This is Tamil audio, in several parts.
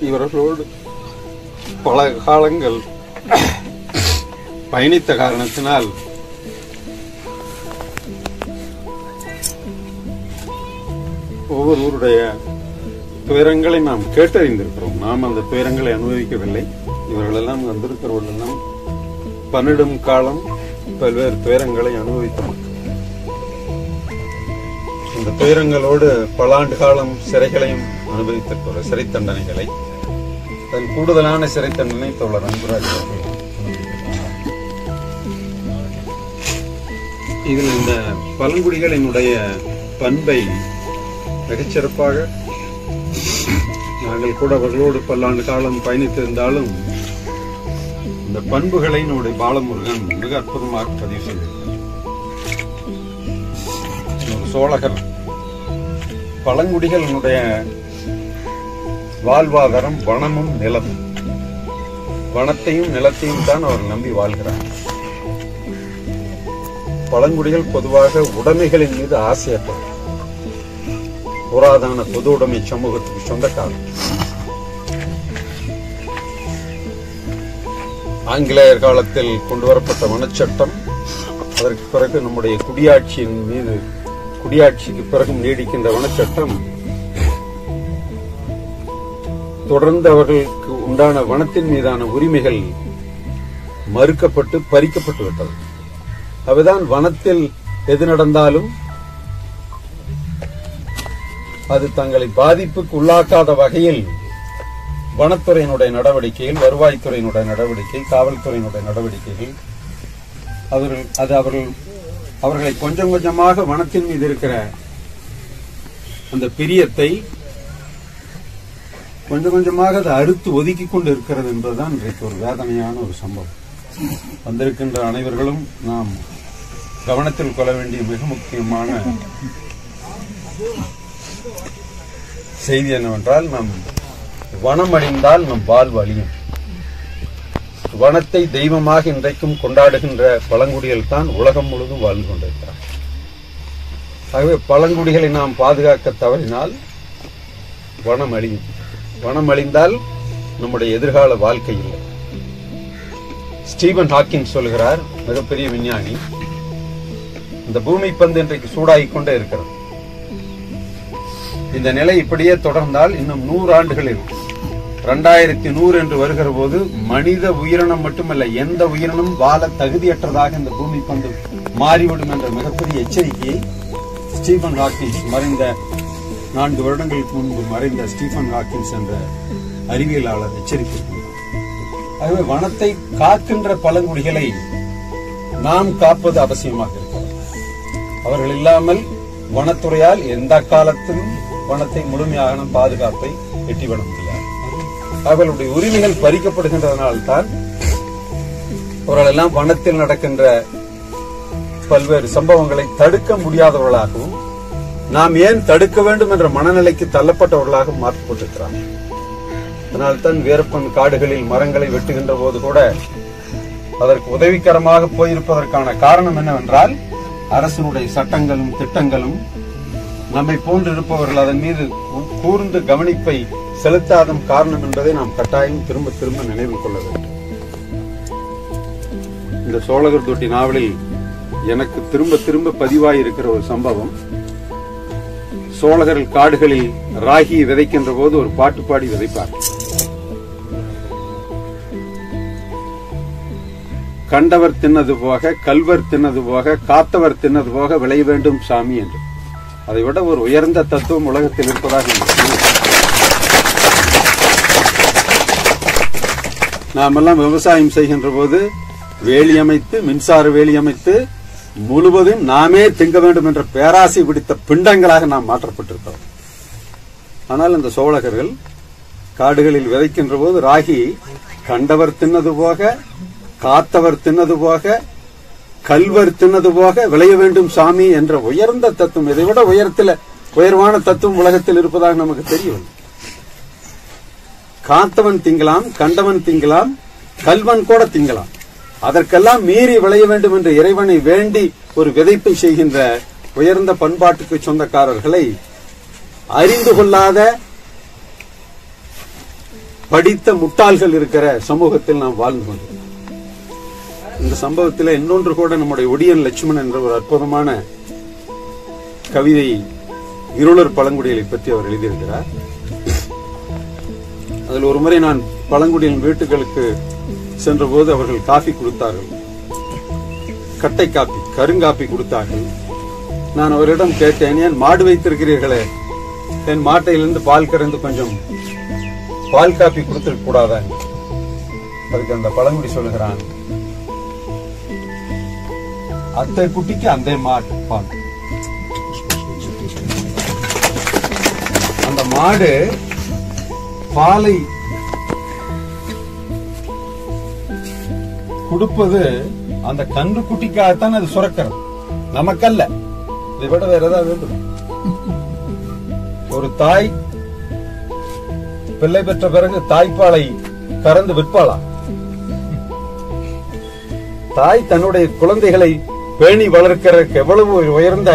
இவர்களோடு பல காலங்கள் பயணித்த காரணத்தினால் ஒவ்வொருவருடைய துயரங்களை நாம் கேட்டறிந்திருக்கிறோம். நாம் அந்த துயரங்களை அனுபவிக்கவில்லை. இவர்களெல்லாம் வந்திருக்கிறவர்களெல்லாம் பன்னிடும் காலம் பல்வேறு துயரங்களை அனுபவித்த மக்கள். இந்த துயரங்களோடு பல ஆண்டு காலம் சிறைகளையும் அனுபவித்திருக்கிற சிறை தண்டனைகளை, அதன் கூடுதலான சிறை தண்டனை தோழர் அன்புராஜ் அவர்கள். இதில் இந்த பழங்குடிகளினுடைய பண்பை மிகச்சிறப்பாக நாங்கள் கூட அவர்களோடு பல்லாண்டு காலம் பயணித்திருந்தாலும் இந்த பண்புகளை நம்முடைய பாலமுருகன் மிக அற்புதமாக பதிவு செய்திருக்கிறார். ஒரு சோழகர் பழங்குடிகளினுடைய வாழ்வாதாரம் வனமும் நிலமும், வனத்தையும் நிலத்தையும் தான் அவர் நம்பி வாழ்கிறார். பழங்குடிகள் பொதுவாக உடைமைகளின் மீது ஆசையற்றவர், புராதன பொது உடைமை சமூகத்துக்கு சொந்தக்காரர். ஆங்கிலேயர் காலத்தில் கொண்டு வரப்பட்ட வனச்சட்டம், அதற்கு பிறகு நம்முடைய குடியாட்சிக்கு பிறகும் நீடிக்கின்ற வனச்சட்டம் தொடர்ந்து அவர்களுக்கு உண்டான வனத்தின் மீதான உரிமைகள் மறுக்கப்பட்டு பறிக்கப்பட்டு விட்டது. அவைதான் வனத்தில் எது நடந்தாலும் அது தங்களை பாதிப்புக்கு உள்ளாக்காத வகையில் வனத்துறையினுடைய நடவடிக்கைகள், வருவாய்த்துறையினுடைய நடவடிக்கை, காவல்துறையினுடைய நடவடிக்கைகள், அவர்களை கொஞ்சம் கொஞ்சமாக வனத்தின் மீது இருக்கிற அந்த பிரியத்தை கொஞ்சம் கொஞ்சமாக அதை அறுத்து ஒதுக்கி கொண்டு இருக்கிறது என்பதுதான் இன்றைக்கு ஒரு வேதனையான ஒரு சம்பவம். வந்திருக்கின்ற அனைவர்களும் நாம் கவனத்தில் கொள்ள வேண்டிய மிக முக்கியமான செய்தி என்னவென்றால், நம் வனம் அழிந்தால் நம் வாழ்வு அழியும். வனத்தை தெய்வமாக இன்றைக்கும் கொண்டாடுகின்ற பழங்குடிகள் தான் உலகம் முழுவதும் வாழ்ந்து கொண்டிருக்கிறார். ஆகவே பழங்குடிகளை நாம் பாதுகாக்க தவறினால் வனம் அழியும். வனம் அழிந்தால் நம்முடைய எதிர்கால வாழ்க்கை இல்லை. ஸ்டீபன் ஹாக்கிங் சொல்கிறார், மிகப்பெரிய விஞ்ஞானி, இந்த பூமி பந்து இன்றைக்கு சூடாகிக் கொண்டே இருக்கிறது. இந்த நிலை இப்படியே தொடர்ந்தால் இன்னும் 100 ஆண்டுகளில் 2100 என்று வருகிற போது மனித உயிரினம் மட்டுமல்ல, எந்த உயிரினம் வாழ தகுதியற்றதாக இந்த பூமி பந்து மாறிவிடும் என்ற மிகப்பெரிய எச்சரிக்கையை ஸ்டீபன் ஹாக்கின்ஸ், மறைந்த 4 வருடங்களுக்கு முன்பு மறைந்த ஸ்டீபன் ஹாக்கின்ஸ் என்ற அறிவியலாளர் எச்சரித்திருக்கிறார். ஆகவே வனத்தை காக்கின்ற பழங்குடிகளை நாம் காப்பது அவசியமாக இருக்கிறது. அவர்கள் இல்லாமல் வனத்துறையால் எந்த காலத்திலும் வனத்தை முழுமையான பாதுகாப்பை எட்டிவிட முடியாது. அவர்களுடைய உரிமைகள் பறிக்கப்படுகின்றதனால்தான் அவர்கள் எல்லாம் வனத்தில் நடக்கின்ற பல்வேறு சம்பவங்களை தடுக்க முடியாதவர்களாகவும், நாம் ஏன் தடுக்க வேண்டும் என்ற மனநிலைக்கு தள்ளப்பட்டவர்களாக மாற்றப்பட்டிருக்கிறார். அதனால்தான் வீரப்பன் காடுகளில் மரங்களை வெட்டுகின்ற போது கூட அதற்கு உதவிகரமாக போயிருப்பதற்கான காரணம் என்னவென்றால், அரசினுடைய சட்டங்களும் திட்டங்களும் நம்மை போன்று இருப்பவர்கள் அதன் மீது கூர்ந்து கவனிப்பை செலுத்தாத காரணம் என்பதை நாம் கட்டாயம் திரும்ப திரும்ப நினைவில் கொள்ள வேண்டும். இந்த சோழகர் தொட்டி நாவலில் எனக்கு திரும்ப திரும்ப பதிவாயிருக்கிற ஒரு சம்பவம், சோழகர் காடுகளில் ராகியை விதைக்கின்ற போது ஒரு பாட்டு பாடி விதைப்பார். கண்டவர் தின்னது போக, கல்வர் தின்னது போக, காத்தவர் தின்னது போக விளைய வேண்டும் சாமி என்று. அதை விட ஒரு உயர்ந்த தத்துவம் உலகத்தில் இருப்பதாக நாமெல்லாம் விவசாயம் செய்கின்ற போது வேலி அமைத்து, மின்சார வேலி அமைத்து முழுவதும் நாமே திங்க வேண்டும் என்ற பேராசை பிடித்த பிண்டங்களாக நாம் மாற்றப்பட்டிருக்கிறோம். ஆனால் இந்த சோழகர்கள் காடுகளில் விதைக்கின்ற போது ராகி கண்டவர் தின்னது போக, காத்தவர் தின்னது போக, கல்வர் தின்னது போக விளைய வேண்டும் சாமி என்ற உயர்ந்த தத்துவம், இதை விட உயர்வான தத்துவம் உலகத்தில் இருப்பதாக நமக்கு தெரியும். காத்தவன் திங்கலாம், கண்டவன் திங்கலாம், கல்வன் கூட திங்கலாம், அதற்கெல்லாம் மீறி விளைய வேண்டும் என்று இறைவனை வேண்டி ஒரு விதைப்பை செய்கின்ற உயர்ந்த பண்பாட்டுக்கு சொந்தக்காரர்களை அறிந்து கொள்ளாத படித்த முட்டாள்கள் இருக்கிற சமூகத்தில் நாம் வாழ்ந்து கொண்டிருக்கிறோம். இந்த சம்பவத்தில் இன்னொன்று கூட நம்முடைய ஒடியன் லட்சுமணன் என்ற ஒரு அற்புதமான கவிதை இருளர் பழங்குடிகளை பற்றி அவர் எழுதியிருக்கிறார். அதில் ஒரு முறை நான் பழங்குடியின் வீட்டுகளுக்கு சென்றபோது அவர்கள் காஃபி கொடுத்தார்கள். கட்டை காப்பி, கருங்காப்பி கொடுத்தார்கள். நான் அவரிடம் கேட்டேன், ஏன் மாடு வைத்திருக்கிறீர்களே, என் மாட்டையிலிருந்து பால் கறந்து கொஞ்சம் பால் காப்பி கொடுத்துருக்க கூடாதா? அதுக்கு அந்த பழங்குடி சொல்லுகிறான், அத்தை குட்டிக்கு அந்த மாட்டு பால். அந்த மாடு பாலை கொடுப்பது அந்த கன்று குட்டிக்காகத்தான் அது சுரக்கிறது, நமக்கல்ல. இதை விட வேற ஏதாவது வேண்டும்? ஒரு தாய் பிள்ளை பெற்ற பிறகு தாய்ப்பாலை கறந்து விற்பாளா? தாய் தன்னுடைய குழந்தைகளை பேணி வளர்க்கிறதுக்கு எவ்வளவு உயர்ந்த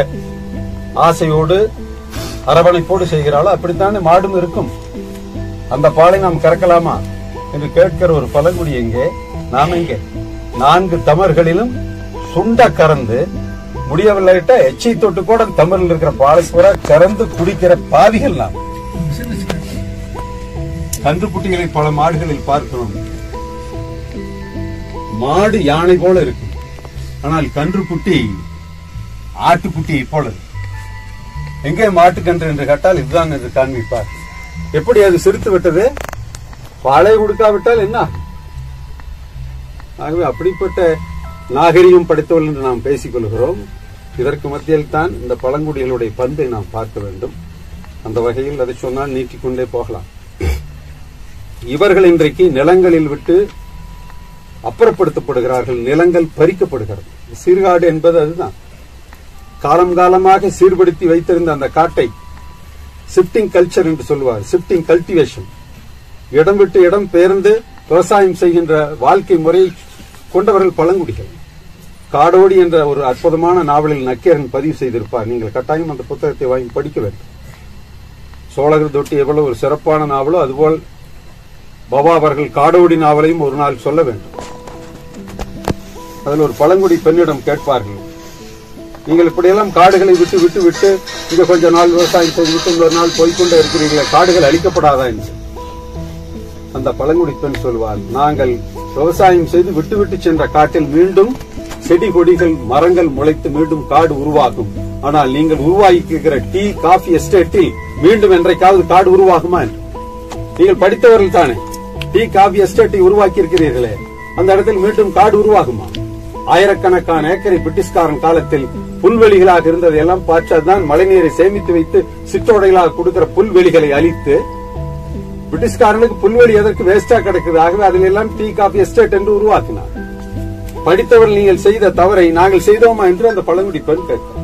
ஆசையோடு அரவணைப்போடு செய்கிறாளோ அப்படித்தானே மாடும் இருக்கும். அந்த பாலை நாம் கறக்கலாமா என்று கேட்கிற ஒரு பழங்குடி எங்கே, நாம் எங்கே? 4 தமர்களிலும் சுண்ட கறந்து முடியவில்லைட்ட எச்சை தொட்டு கூட தமரில் இருக்கிற பாலை பூரா கறந்து குடிக்கிற பாவிகள் நாம். கன்றுக்குட்டிகளை பல மாடுகளில் பார்க்கிறோம். மாடு யானை போல இருக்கு, ஆனால் கன்றுக்குட்டி ஆட்டுக்குட்டியை போல இருக்கு. எங்கே மாட்டுக்கன்று என்று கேட்டால் இதுதான் என்று காண்பிப்பார். எப்படி அது சிரித்து விட்டது? பாலை கொடுக்காவிட்டால் என்ன? ஆகவே அப்படிப்பட்ட நாகரிகம் படைத்தவர்கள் என்று நாம் பேசிக் கொள்கிறோம். இதற்கு மத்தியில் தான் இந்த பழங்குடிகளுடைய பண்பை நாம் பார்க்க வேண்டும். அந்த வகையில் அதை சொன்னால் நீட்டிக்கொண்டே போகலாம். இவர்கள் இன்றைக்கு நிலங்களில் விட்டு அப்புறப்படுத்தப்படுகிறார்கள், நிலங்கள் பறிக்கப்படுகிறது. சீர்காடு என்பது அதுதான். காலம் காலமாக சீர்படுத்தி வைத்திருந்த அந்த காட்டை ஷிப்டிங் கல்ச்சர் என்று சொல்லுவார், ஷிப்டிங் கல்டிவேஷன். இடம் விட்டு இடம் பெயர்ந்து விவசாயம் செய்கின்ற வாழ்க்கை முறையை கொண்டவர்கள் பழங்குடிகள். காடோடி என்ற ஒரு அற்புதமான நாவலில் நக்கீரன் பதிவு செய்திருப்பார். நீங்கள் கட்டாயம் அந்த புத்தகத்தை வாங்கி படிக்க வேண்டும். சோழகர் தொட்டி எவ்வளவு ஒரு சிறப்பான நாவலோ அதுபோல் பாபா அவர்கள் காடோடி நாவலையும் ஒரு நாள் சொல்ல வேண்டும். அதில் ஒரு பழங்குடி பெண்ணிடம் கேட்பார்கள், நீங்கள் இப்படியெல்லாம் காடுகளை விட்டு விட்டு விட்டு இங்க கொஞ்ச நாள் விவசாயம் செய்து விட்டு இன்னொரு நாள் போய்கொண்டே இருக்கிறீர்களே, காடுகள் அழிக்கப்படாதா என்று. அந்த பழங்குடி பெண் சொல்வார், நாங்கள் விவசாயம் செய்து விட்டு விட்டு சென்ற காட்டில் மீண்டும் செடி கொடிகள் மரங்கள் முளைத்து மீண்டும் காடு உருவாகும். ஆனால் நீங்கள் உருவாக்கியிருக்கிற டீ காஃபி எஸ்டேட்டில் மீண்டும் என்றைக்காவது காடு உருவாகுமா என்று. நீங்கள் படித்தவர்கள் தானே, டீ காஃபி எஸ்டேட்டை உருவாக்கி இருக்கிறீர்களே, அந்த இடத்தில் மீண்டும் காடு உருவாகுமா? ஆயிரக்கணக்கான ஏக்கரை பிரிட்டிஷ்காரன் காலத்தில் புல்வெளிகளாக இருந்ததை எல்லாம் பார்த்தால்தான் மழைநீரை சேமித்து வைத்து சிற்றோடைகளாக கொடுக்கிற புல்வெளிகளை அழித்து பிரிட்டிஷ்காரனுக்கு புல்வெளி எதற்கு வேஸ்டா கிடக்குது, ஆகவே அதில் எல்லாம் டீ காஃபி எஸ்டேட் என்று உருவாக்கினார். படித்தவர்கள் நீங்கள் செய்த தவறை நாங்கள் செய்தோமா என்று அந்த பழங்குடி பெண் கேட்கிறார்.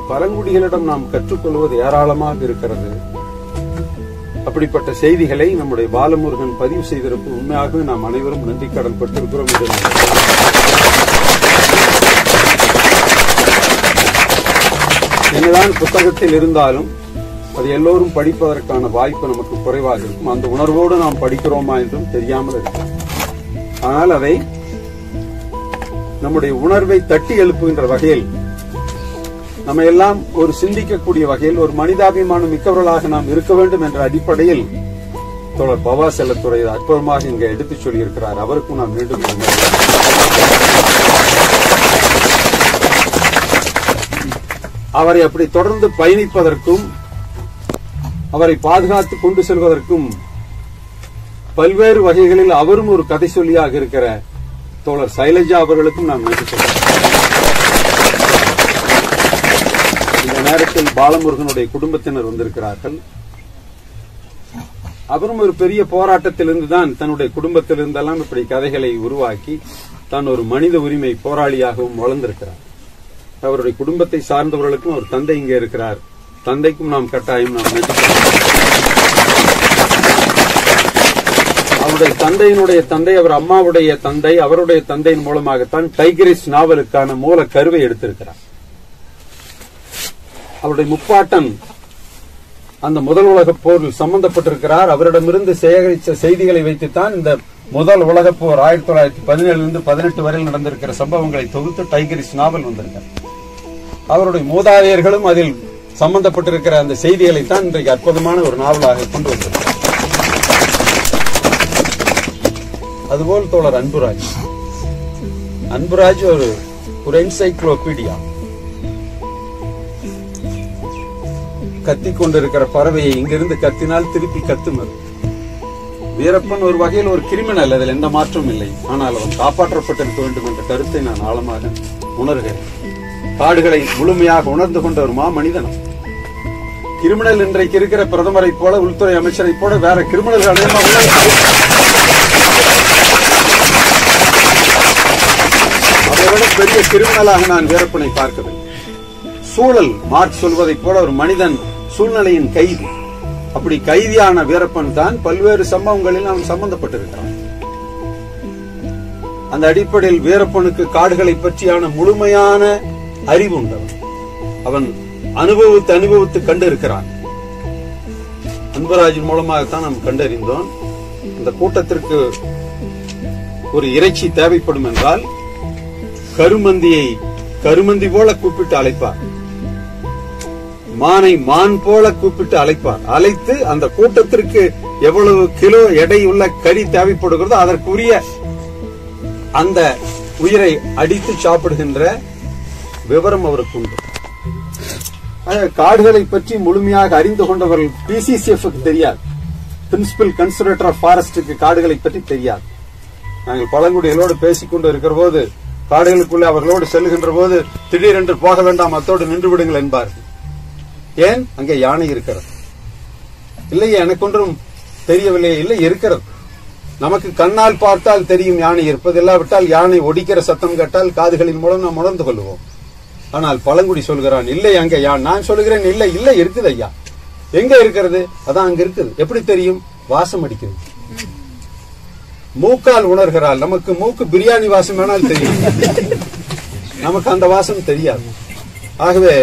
பழங்குடிகளிடம் நாம் கற்றுக்கொள்வது ஏராளமாக இருக்கிறது. அப்படிப்பட்ட செய்திகளை நம்முடைய பாலமுருகன் பதிவு செய்திருப்பு உண்மையாகவே நாம் அனைவரும் நன்றி கடன் பட்டிருக்கிறோம். என்னதான் புத்தகத்தில் இருந்தாலும் அது எல்லோரும் படிப்பதற்கான வாய்ப்பு நமக்கு குறைவாக இருக்கும். அந்த உணர்வோடு நாம் படிக்கிறோமா என்றும் தெரியாமல் இருக்கும். ஆனால் அதை நம்முடைய உணர்வை தட்டி எழுப்புகின்ற வகையில் நம்ம எல்லாம் ஒரு சிந்திக்கக்கூடிய வகையில் ஒரு மனிதாபிமானம் மிக்கவர்களாக நாம் இருக்க வேண்டும் என்ற அடிப்படையில் தோழர் பவா செல்லத்துறை அற்புதமாக இங்கே எடுத்துச் சொல்லியிருக்கிறார். அவருக்கும் நாம் மீண்டும் அவரை அப்படி தொடர்ந்து பயணிப்பதற்கும் அவரை பாதுகாத்து கொண்டு செல்வதற்கும் பல்வேறு வகைகளில் அவரும் ஒரு கதை சொல்லியாக இருக்கிற தோழர் சைலஜா அவர்களுக்கும் நாம் நன்றி சொல்கிறோம். இந்த நேரத்தில் பாலமுருகனுடைய குடும்பத்தினர் வந்திருக்கிறார்கள். அவரும் ஒரு பெரிய போராட்டத்திலிருந்துதான் தன்னுடைய குடும்பத்திலிருந்தெல்லாம் இப்படி கதைகளை உருவாக்கி தான் ஒரு மனித உரிமை போராளியாகவும் வளர்ந்திருக்கிறார். அவருடைய குடும்பத்தை சார்ந்தவர்களுக்கும் அவர் தந்தை இங்கே இருக்கிறார். தந்தைக்கும் நாம் கட்டாயம் நாம் நன்றி சொல்கிறோம். அவருடைய தந்தையினுடைய தந்தை அவர் அம்மாவுடைய தந்தை, அவருடைய தந்தையின் மூலமாகத்தான் டைகரிஸ் நாவலுக்கான மூல கருவை எடுத்திருக்கிறார். அவருடைய முப்பாட்டன் அந்த முதல் உலகப் போரில் சம்பந்தப்பட்டிருக்கிறார். அவரிடமிருந்து சேகரித்த செய்திகளை வைத்துத்தான் இந்த முதல் உலகப் போர் 1917 18 வரையில் நடந்திருக்கிற சம்பவங்களை தொகுத்து டைகரிஸ் நாவல் வந்திருக்கிறார். அவருடைய மூதாதையர்களும் அதில் சம்பந்தப்பட்டிருக்கிற அந்த செய்திகளைத்தான் இன்றைக்கு அற்புதமான ஒரு நாவலாக கொண்டு வந்திருக்கிறார். அதுபோல் தோழர் அன்புராஜ் ஒரு என்சைக்ளோபீடியா. கத்திக் கொண்டிருக்கிற பறவையை இங்கிருந்து கத்தினால் திருப்பி கத்துமர். வீரப்பன் ஒரு வகையில் ஒரு கிரிமினல், அதில் எந்த மாற்றமும் இல்லை. ஆனால் அவன் காப்பாற்றப்பட்டிருக்க வேண்டும் என்ற கருத்தை நான் ஆழமாக உணர்கிறேன். காடுகளை முழுமையாக உணர்ந்து கொண்ட ஒரு மனிதன். கிரிமினல் இன்றைக்கு இருக்கிற பிரதமரை போல, உள்துறை அமைச்சரை போல வேற கிரிமினல்கள் அதைவிட பெரிய கிரிமினலாக நான் வீரப்பனை பார்க்கிறேன். சூழல் மார்க் சொல்வதை போல ஒரு மனிதன் சூழ்நிலையின் கைதி. அப்படி கைதியான வீரப்பன் தான் பல்வேறு சம்பவங்களில் அவன் சம்பந்தப்பட்டிருக்கிறான். அந்த அடிப்படையில் வீரப்பனுக்கு காடுகளை பற்றியான முழுமையான அறிவு உண்டவன். அவன் அனுபவித்து கண்டு இருக்கிறான். அன்பராஜின் மூலமாகத்தான் நாம் கண்டறிந்தோம். இந்த கூட்டத்திற்கு ஒரு இறைச்சி தேவைப்படும் என்றால் கருமந்தியை கருமந்தி போல கூப்பிட்டு அழைப்பார். மானை மான் போல கூப்பிட்டு அழைப்பார். அழைத்து அந்த கூட்டத்திற்கு எவ்வளவு கிலோ எடை உள்ள கறி தேவைப்படுகிறதோ அதற்குரிய அந்த உயிரை அடித்து சாப்பிடுகின்ற விவரம் அவருக்கு உண்டு. காடுகளை பற்றி முழுமையாக அறிந்து கொண்டவர்கள் PCCF தெரியாது. பிரின்சிபல் கன்சர்வேட்டர் ஆஃப் ஃபாரஸ்டுக்கு காடுகளை பற்றி தெரியாது. நாங்கள் பழங்குடிகளோடு பேசிக்கொண்டு இருக்கிற போது, காடுகளுக்குள்ளே அவர்களோடு செல்லுகின்ற போது திடீரென்று போக வேண்டாம், அத்தோடு நின்று விடுங்கள் என்பார்கள். ஏன்? அங்கே யானை இருக்கிறது. இல்லையே, எனக்கு ஒன்றும் தெரியவில்லை. இல்லை, இருக்கிறது. நமக்கு கண்ணால் பார்த்தால் தெரியும் யானை இருப்பது. இல்லாவிட்டால் யானை ஒடிக்கிற சத்தம் கேட்டால் காதுகளின் மூலம் நாம் உணர்ந்து கொள்வோம். ஆனால் பழங்குடி சொல்கிறான், இல்லை அங்க நான் சொல்லுகிறேன், இல்லை இல்லை இருக்குது ஐயா. எங்க இருக்கிறது? அதான் அங்க இருக்குது. எப்படி தெரியும்? வாசம் அடிக்கிறது. மூக்கால் உணர்கிறாள். நமக்கு மூக்கு பிரியாணி வாசம் வேணால் தெரியும், நமக்கு அந்த வாசம் தெரியாது. ஆகவே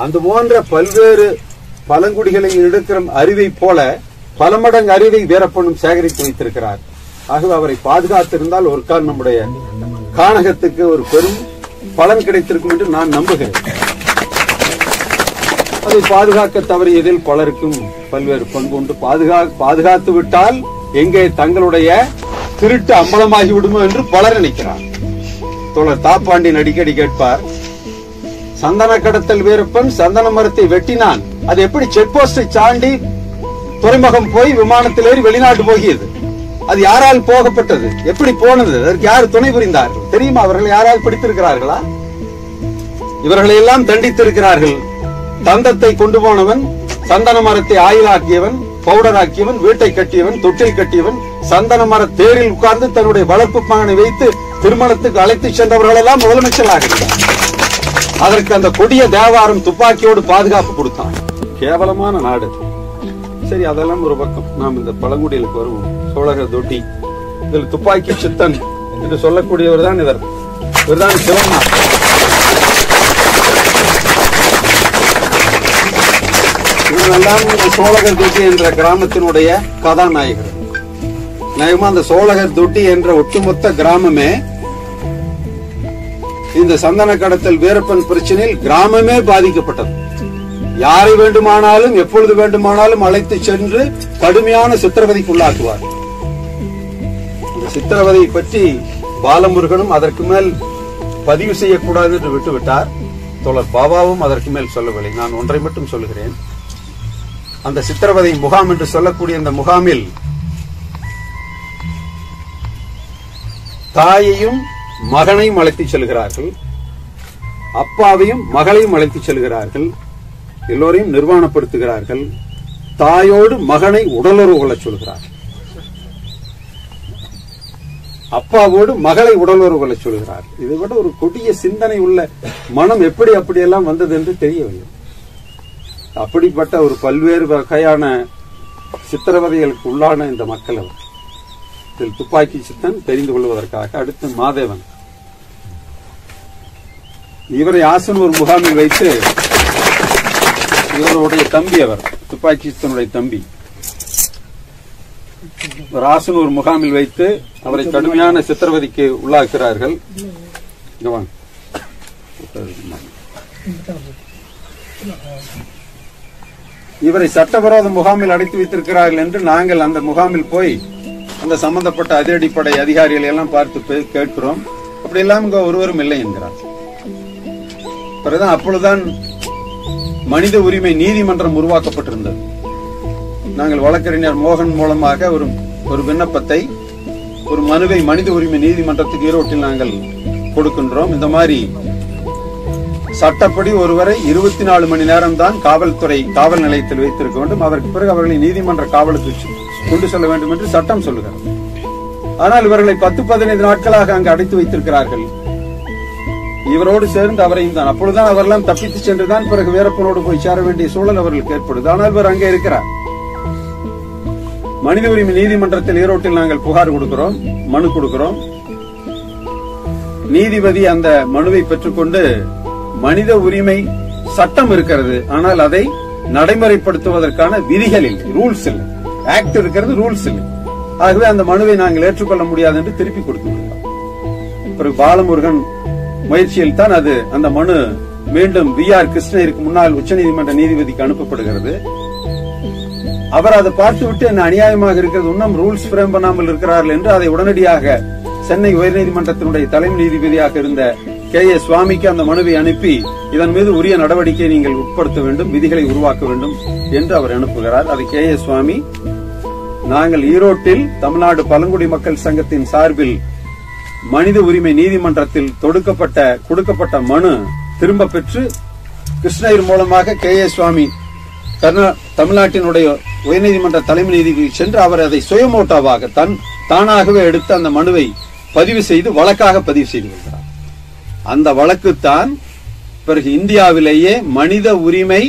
அந்த போன்ற பல்வேறு பழங்குடிகளை எடுக்கிற அறிவை போல பல மடங்கு அறிவை வீரப்பனும் சேகரித்து வைத்திருக்கிறார். ஆகவே அவரை பாதுகாத்திருந்தால் ஒரு கால் நம்முடைய கானகத்துக்கு ஒரு பெரும் பலன் கிடைத்திருக்கும் என்று நான் நம்புகிறேன். அதை பாதுகாக்க தவறியதில் பலருக்கும் பல்வேறு பங்கு உண்டு. பாதுகாத்து விட்டால் எங்கே தங்களுடைய திருட்டு அம்பலமாகி விடுமோ என்று பலர் நினைக்கிறார். தோழர் தாப்பாண்டியன் அடிக்கடி கேட்பார், சந்தன கடத்தல் வீரப்பன் சந்தன மரத்தை வெட்டினான், அது எப்படி செக் போஸ்டை சாண்டி துறைமுகம் போய் விமானத்தில் ஏறி வெளிநாட்டு போகியது? அது யாரால் போகப்பட்டது? எப்படி போனது? அதற்கு யார் துணை புரிந்தார்கள் தெரியுமா? அவர்கள் யாரால் பிடித்திருக்கிறார்களா? இவர்களை எல்லாம் தண்டித்திருக்கிறார்கள். தந்தத்தை கொண்டு போனவன், சந்தன மரத்தை ஆயிலாக்கியவன், பவுடர் ஆக்கியவன், வீட்டை கட்டியவன், தொட்டில் கட்டியவன், சந்தன மர தேரில் உட்கார்ந்து தன்னுடைய வளர்ப்பு மகனை வைத்து திருமணத்துக்கு அழைத்து சென்றவர்கள் எல்லாம் முதலமைச்சராக. அதற்கு அந்த கொடிய தேவாரம் துப்பாக்கியோடு பாதுகாப்பு கொடுத்தான். கேவலமான நாடு. சரி, அதெல்லாம் ஒரு பக்கம். நாம் இந்த பழங்குடிகளுக்கு வருவோம். சோழகர் தொட்டி, இதில் துப்பாக்கி சித்தன் என்று சொல்லக்கூடியவர் தான் இவர்தான் சிவனார். இவரெல்லாம் இந்த சோழகர் தொட்டி என்ற கிராமத்தினுடைய கதாநாயகர். நியாயமா அந்த சோழகர் தொட்டி என்ற ஒட்டுமொத்த கிராமமே இந்த சந்தன கடத்தல் வீரப்பன் பிரச்சனையில் கிராமமே பாதிக்கப்பட்டது. யாரை வேண்டுமானாலும் எப்பொழுது வேண்டுமானாலும் அழைத்து சென்று கடுமையான சித்திரவதைக்குள்ளாக்குவார். இந்த சித்திரவதை பற்றி பாலமுருகனும் அதற்கு மேல் பதிவு செய்யக்கூடாது என்று விட்டுவிட்டார். தோழர் பாபாவும் அதற்கு மேல் சொல்லவில்லை. நான் ஒன்றை மட்டும் சொல்லுகிறேன். அந்த சித்திரவதை முகாம் என்று சொல்லக்கூடிய அந்த முகாமில் தாயையும் மகனையும் அழைத்துச் செல்கிறார்கள், அப்பாவையும் மகளையும் அழைத்துச் செல்கிறார்கள், எல்லோரையும் நிர்வாணப்படுத்துகிறார்கள். தாயோடு மகனை உடலுறவு கொள்ள சொல்கிறார்கள், அப்பாவோடு மகளை உடலுறவு கொள்ள சொல்கிறார். இதை விட ஒரு கொடிய சிந்தனை உள்ள மனம் எப்படி அப்படியெல்லாம் வந்தது என்று தெரியவில்லை. அப்படிப்பட்ட ஒரு பல்வேறு வகையான சித்திரவதைகளுக்கு உள்ளான இந்த மக்கள் அவர். இதில் துப்பாக்கி சித்தன் தெரிந்து கொள்வதற்காக அடுத்து மாதேவன், இவரை ஆசனூர் முகாமில் வைத்து இவருடைய தம்பி அவர் துப்பாக்கி சித்தனுடைய தம்பி ராசனூர் முகாமில் வைத்து அவரை கடுமையான சித்திரவதைக்கு உள்ளாக்குகிறார்கள். இவரை சட்டவிரோத முகாமில் அடைத்து வைத்திருக்கிறார்கள் என்று நாங்கள் அந்த முகாமில் போய் அந்த சம்பந்தப்பட்ட அதிரடிப்படை அதிகாரிகளை எல்லாம் பார்த்து கேட்கிறோம். அப்படி எல்லாம் இங்க ஒருவரும் இல்லை என்கிறார். பிறகுதான் அப்பொழுதுதான் மனித உரிமை நீதிமன்றம் உருவாக்கப்பட்டிருந்தது. நாங்கள் வழக்கறிஞர் மோகன் மூலமாக ஒரு விண்ணப்பத்தை, ஒரு மனுவை மனித உரிமை நீதிமன்றத்துக்கு ஈரோட்டில் நாங்கள் கொடுக்கின்றோம். இந்த மாதிரி சட்டப்படி ஒருவரை 24 மணி நேரம் தான் காவல்துறை காவல் நிலையத்தில் வைத்திருக்க வேண்டும். அதற்கு பிறகு அவர்களை நீதிமன்ற காவலுக்கு கொண்டு செல்ல வேண்டும் என்று சட்டம் சொல்லுகிறது. ஆனால் இவர்களை 10-15 நாட்களாக அங்கு அடைத்து வைத்திருக்கிறார்கள். இவரோடு சேர்ந்து அவரையும் தான். அப்பொழுதுதான் அவரெல்லாம் தப்பித்து சென்றுதான் பிறகு வீரப்பனோடு போய் சேர வேண்டிய சூழல் அவர்களுக்கு ஏற்படுது. ஆனால் இவர் அங்கே இருக்கிறார். மனித உரிமை நீதிமன்றத்தில் ஈரோட்டில் நாங்கள் புகார் கொடுக்கிறோம், மனு கொடுக்கிறோம். நீதிபதி அந்த மனுவை பெற்றுக்கொண்டு மனித உரிமை சட்டம் இருக்கிறது, ஆனால் அதை நடைமுறைப்படுத்துவதற்கான விதிகள் இல்லை, ரூல்ஸ் இல்லை. ஆக்ட் இருக்கிறது, ரூல்ஸ் இல்லை. ஆகவே அந்த மனுவை நாங்கள் ஏற்றுக்கொள்ள முடியாது என்று திருப்பி கொடுத்து விடுகிறோம். பிறகு பாலமுருகன் முயற்சியில் தான் அந்த மனு மீண்டும் VR கிருஷ்ணகிரிக்கு முன்னாள் உச்சநீதிமன்ற நீதிபதிக்கு அனுப்பப்படுகிறது. அவர் அதை பார்த்துவிட்டு என்ன அநியாயமாக இருக்கிறது, இன்னும் ரூல்ஸ் பிரேம் பண்ணாமல் இருக்கிறார்கள் என்று அதை உடனடியாக சென்னை உயர்நீதிமன்றத்தினுடைய தலைமை நீதிபதியாக இருந்த KA சுவாமிக்கு அந்த மனுவை அனுப்பி இதன் மீது உரிய நடவடிக்கை நீங்கள் உட்படுத்த வேண்டும், விதிகளை உருவாக்க வேண்டும் என்று அவர் அனுப்புகிறார். அதை KA சுவாமி நாங்கள் ஈரோட்டில் தமிழ்நாடு பழங்குடி மக்கள் சங்கத்தின் சார்பில் மனித உரிமை நீதிமன்றத்தில் கொடுக்கப்பட்ட மனு திரும்ப பெற்று கிருஷ்ணகிரி மூலமாக KA சுவாமி தமிழ்நாட்டினுடைய உயர்நீதிமன்ற தலைமை நீதிபதி சென்று அவர் அதை சுயமோட்டாவாக தானாகவே எடுத்து அந்த மனுவை பதிவு செய்து வழக்காக பதிவு செய்து வருகிறார். அந்த வழக்குத்தான் பிறகு இந்தியாவிலேயே மனித உரிமை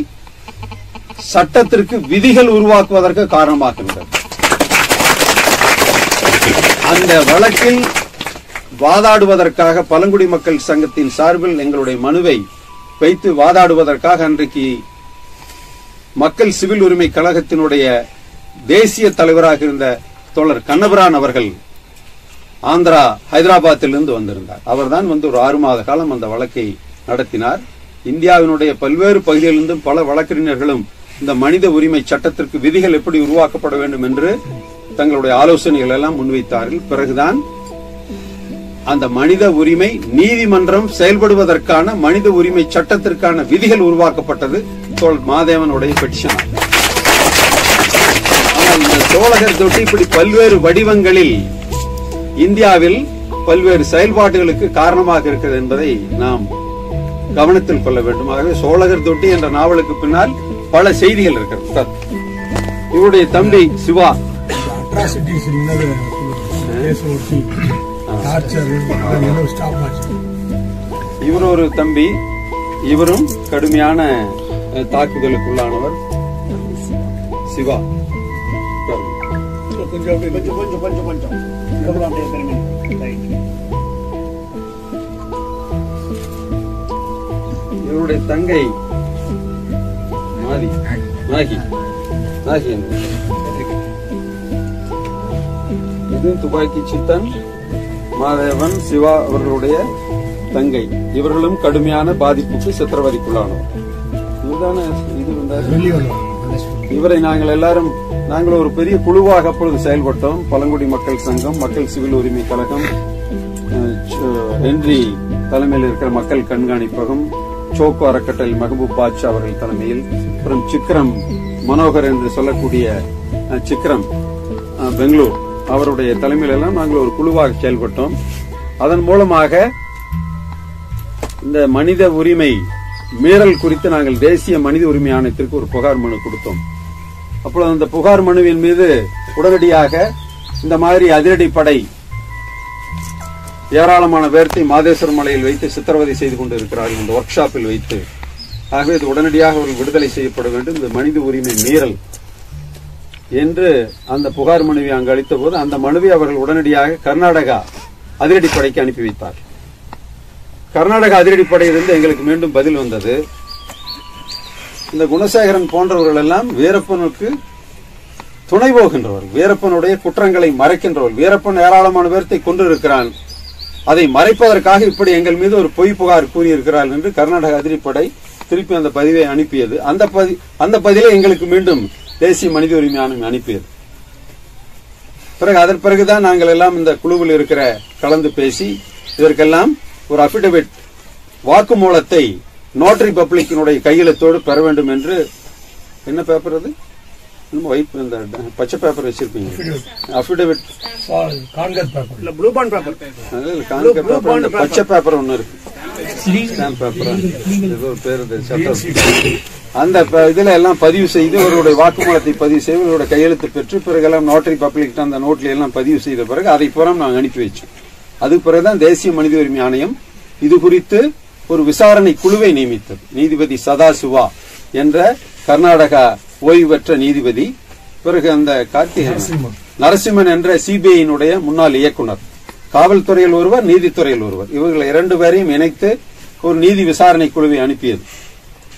சட்டத்திற்கு விதிகள் உருவாக்குவதற்கு காரணமாகின்றது. அந்த வழக்கில் வாதாடுவதற்காக பழங்குடி மக்கள் சங்கத்தின் சார்பில் எங்களுடைய மனுவை வைத்து வாதாடுவதற்காக அன்றைக்கு மக்கள் சிவில் உரிமை கழகத்தினுடைய தேசிய தலைவராக இருந்த தோழர் கண்ணபிரான் அவர்கள் ஆந்திரா ஹைதராபாத்திலிருந்து வந்திருந்தார். அவர்தான் ஒரு 6 மாத காலம் அந்த வழக்கை நடத்தினார். இந்தியாவினுடைய பல்வேறு பகுதிகளிலிருந்தும் பல வழக்கறிஞர்களும் இந்த மனித உரிமை சட்டத்திற்கு விதிகள் எப்படி உருவாக்கப்பட வேண்டும் என்று தங்களுடைய ஆலோசனைகள் எல்லாம் முன்வைத்தார்கள். பிறகுதான் அந்த மனித உரிமை நீதிமன்றம் செயல்படுவதற்கான மனித உரிமை சட்டத்திற்கான விதிகள் உருவாக்கப்பட்டது மாதேவனுடைய பெட்டிஷன். ஆனால் இந்த சோழகர் தொட்டி இப்படி பல்வேறு வடிவங்களில் இந்தியாவில் பல்வேறு செயல்பாடுகளுக்கு காரணமாக இருக்கிறது என்பதை நாம் கவனத்தில் கொள்ள வேண்டும். ஆகவே சோழகர் தொட்டி என்ற நாவலுக்கு பின்னால் பல செய்திகள் இருக்கிறது. இவருடைய தம்பி சிவா இவர் ஒரு தம்பி, இவரும் கடுமையான தாக்குதலுக்குள்ளானவர். சிவா இவருடைய தங்கை இது துப்பாக்கி சித்தன் மாதேவன் சிவா அவர்களுடைய தங்கை. இவர்களும் கடுமையான பாதிப்புக்கு சித்திரவதைக்குள்ளானவர். இவரை நாங்கள் ஒரு பெரிய குழுவாக அப்பொழுது செயல்பட்டோம். பழங்குடி மக்கள் சங்கம், மக்கள் சிவில் உரிமை கழகம், ஹென்றி தலைமையில் இருக்கிற மக்கள் கண்காணிப்பகம், சோக்கோ அறக்கட்டளை மெஹபூப் பாட்ஷா அவர்கள் தலைமையில், அப்புறம் சிக்ரம் மனோகர் என்று சொல்லக்கூடிய சிக்ரம் பெங்களூர் அவருடைய தலைமையில் எல்லாம் நாங்கள் ஒரு குழுவாக செயல்பட்டோம். அதன் மூலமாக இந்த மனித உரிமை மீறல் குறித்து நாங்கள் தேசிய மனித உரிமை ஆணையத்திற்கு ஒரு புகார் மனு கொடுத்தோம். அப்பொழுது அந்த புகார் மனுவின் மீது உடனடியாக இந்த மாதிரி அதிரடிப்படை ஏராளமான பேர்த்தை மாதேஸ்வரம் மலையில் வைத்து சித்திரவதை செய்து கொண்டிருக்கிறார்கள், இந்த ஒர்க் ஷாப்பில் வைத்து. ஆகவே இது உடனடியாக அவர்கள் விடுதலை செய்யப்பட வேண்டும், இந்த மனித உரிமை மீறல் என்று அந்த புகார் மனுவை அங்கு அளித்த போது அந்த மனுவை அவர்கள் உடனடியாக கர்நாடகா அதிரடிப்படைக்கு அனுப்பி வைத்தார். கர்நாடக அதிரடிப்படையிலிருந்து எங்களுக்கு மீண்டும் பதில் வந்தது. இந்த குணசேகரன் போன்றவர்கள் எல்லாம் வீரப்பனுக்கு துணை போகின்றவர், வீரப்பனுடைய குற்றங்களை மறைக்கின்றவர். வீரப்பன் ஏராளமான பேர்த்தை கொண்டிருக்கிறான், அதை மறைப்பதற்காக இப்படி எங்கள் மீது ஒரு பொய் புகார் கூறியிருக்கிறார் என்று கர்நாடக அதிரடிப்படை திருப்பி அந்த பதிவை அனுப்பியது. அந்த பதிலை எங்களுக்கு மீண்டும் தேசிய மனித உரிமை ஆணையம் அனுப்பியது. பிறகு அதன் பிறகுதான் நாங்கள் எல்லாம் இந்த குழுவில் இருக்கிற கலந்து பேசி இதற்கெல்லாம் ஒரு அபிடவிட் வாக்குமூலத்தை நோட்டரி பப்ளிக்கினுடைய கையெழுத்தோடு பெற வேண்டும் என்று. என்ன பேப்பர் அது? இந்த பச்சை பேப்பர் வச்சிருப்பீங்க, அபிடவிட் பச்சை பேப்பர் ஒண்ணு இருக்கு, ஏதோ பேர் அந்த இதுல எல்லாம் பதிவு செய்து அவருடைய வாக்குமூலத்தை பதிவு செய்து அவருடைய கையெழுத்து பெற்று பிறகெல்லாம் நோட்டரி பப்ளிக் அந்த நோட்ல எல்லாம் பதிவு செய்த பிறகு அதை புறம் நாங்கள் அனுப்பி வச்சோம். அதுக்கு பிறகுதான் தேசிய மனித உரிமை ஆணையம் இது குறித்து ஒரு விசாரணை குழுவை நியமித்தது. நீதிபதி சதாசிவா என்ற கர்நாடகா ஓய்வு பெற்ற நீதிபதி, பிறகு அந்த நரசிம்மன் என்ற சிபிஐயினுடைய முன்னாள் இயக்குனர், காவல்துறையில் ஒருவர், நீதித்துறையில் ஒருவர், இவர்கள் 2 பேரையும் இணைத்து ஒரு நீதி விசாரணை குழுவை அனுப்பியது.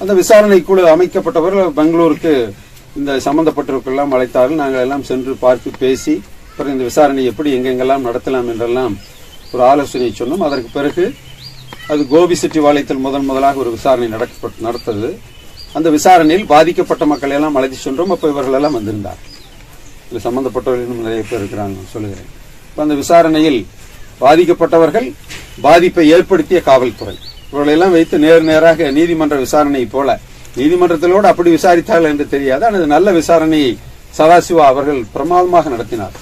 அந்த விசாரணை குழு அமைக்கப்பட்டவர்கள் பெங்களூருக்கு இந்த சம்பந்தப்பட்டவர்களெல்லாம் அழைத்தார்கள். நாங்கள் எல்லாம் சென்று பார்த்து பேசி பிறகு இந்த விசாரணை எப்படி எங்கெங்கெல்லாம் நடத்தலாம் என்றெல்லாம் ஒரு ஆலோசனை சொன்னோம். அதற்கு பிறகு அது கோபிசெட்டிபாளையத்தில் முதலாக ஒரு விசாரணை நடத்தது. அந்த விசாரணையில் பாதிக்கப்பட்ட மக்கள் எல்லாம் அழைத்து சென்றோம். அப்ப இவர்கள் எல்லாம் வந்திருந்தார். இதுல சம்பந்தப்பட்டவர்கள் நிறைய பேர் இருக்கிறாங்க சொல்லுகிறேன். அந்த விசாரணையில் பாதிக்கப்பட்டவர்கள், பாதிப்பை ஏற்படுத்திய காவல்துறை, இவர்களெல்லாம் வைத்து நேராக நீதிமன்ற விசாரணை போல, நீதிமன்றத்திலோடு அப்படி விசாரித்தார்கள் என்று தெரியாது. ஆனால் நல்ல விசாரணையை சதாசிவா அவர்கள் பிரமாதமாக நடத்தினார்.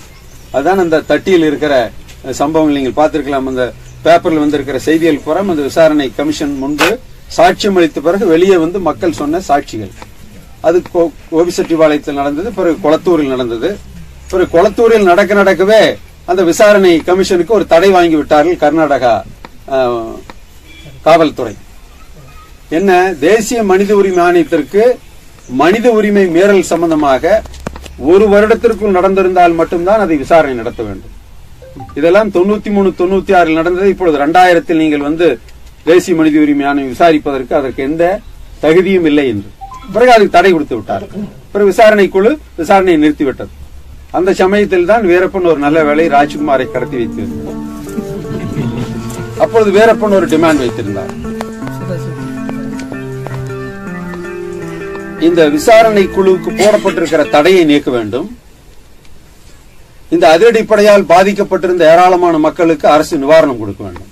அதுதான் அந்த தட்டியில் இருக்கிற சம்பவங்கள் நீங்கள் பார்த்திருக்கலாம். அந்த பேப்பரில் வந்திருக்கிற செய்திகள் புறம் அந்த விசாரணை கமிஷன் முன்பு சாட்சியம் அளித்த பிறகு வெளியே வந்து மக்கள் சொன்ன சாட்சிகள். அது கோபிசெட்டிபாளையத்தில் நடந்தது, பிறகு கொளத்தூரில் நடந்தது. பிறகு கொளத்தூரில் நடக்கவே அந்த விசாரணை கமிஷனுக்கு ஒரு தடை வாங்கி விட்டார்கள் கர்நாடகா காவல்துறை. என்ன, தேசிய மனித உரிமை ஆணையத்திற்கு மனித உரிமை மீறல் சம்பந்தமாக 1 வருடத்திற்குள் நடந்திருந்தால் மட்டும்தான் அதை விசாரணை நடத்த வேண்டும். இதெல்லாம் 93, 96 நடந்தது. இப்பொழுது 2000 நீங்கள் வந்து தேசிய மனித உரிமை ஆணையம் விசாரிப்பதற்கு அதற்கு எந்த தகுதியும் இல்லை என்று பிறகு அதுக்கு தடை கொடுத்து விட்டார். பிறகு விசாரணை குழு விசாரணையை நிறுத்திவிட்டது. அந்த சமயத்தில் தான் வீரப்பன் ஒரு நல்ல வேளை ராஜ்குமாரை கடத்தி வைத்திருந்தார். அப்பொழுது வீரப்பன் ஒரு டிமாண்ட் வைத்திருந்தார். இந்த விசாரணை குழுவுக்கு போடப்பட்டிருக்கிற தடையை நீக்க வேண்டும், இந்த அதிரடிப்படையால் பாதிக்கப்பட்டிருந்த ஏராளமான மக்களுக்கு அரசு நிவாரணம் கொடுக்க வேண்டும்,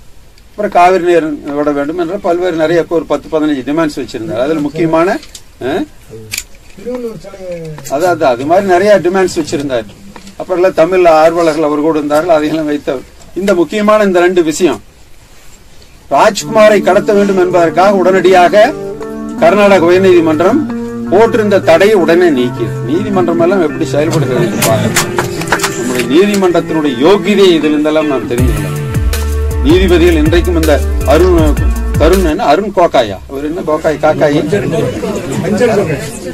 அப்புறம் காவிரி நீர் விட வேண்டும் என்ற பல்வேறு நிறைய ஒரு 10-15 டிமாண்ட்ஸ் வச்சிருந்தார். அதுல முக்கியமான அது மாதிரி நிறைய டிமாண்ட்ஸ் வச்சிருந்தார். அப்புறம் தமிழ் ஆர்வலர்கள் அவர் கூட இருந்தார்கள், அதையெல்லாம் வைத்த இந்த முக்கியமான இந்த 2 விஷயம் ராஜ்குமாரை கடத்த வேண்டும் என்பதற்காக உடனடியாக கர்நாடக உயர்நீதிமன்றம் போட்டிருந்த தடையை உடனே நீக்கியது. நீதிமன்றம் எல்லாம் எப்படி செயல்படுகிறது பாருங்க. நம்முடைய நீதிமன்றத்தினுடைய யோகியதை இதிலிருந்தெல்லாம் நாம் தெரிஞ்சுக்கலாம். நீதிபதிகள் இன்றைக்கும் இந்த அருண் கோகாயா, அவர் என்ன கோகாய் காக்காய்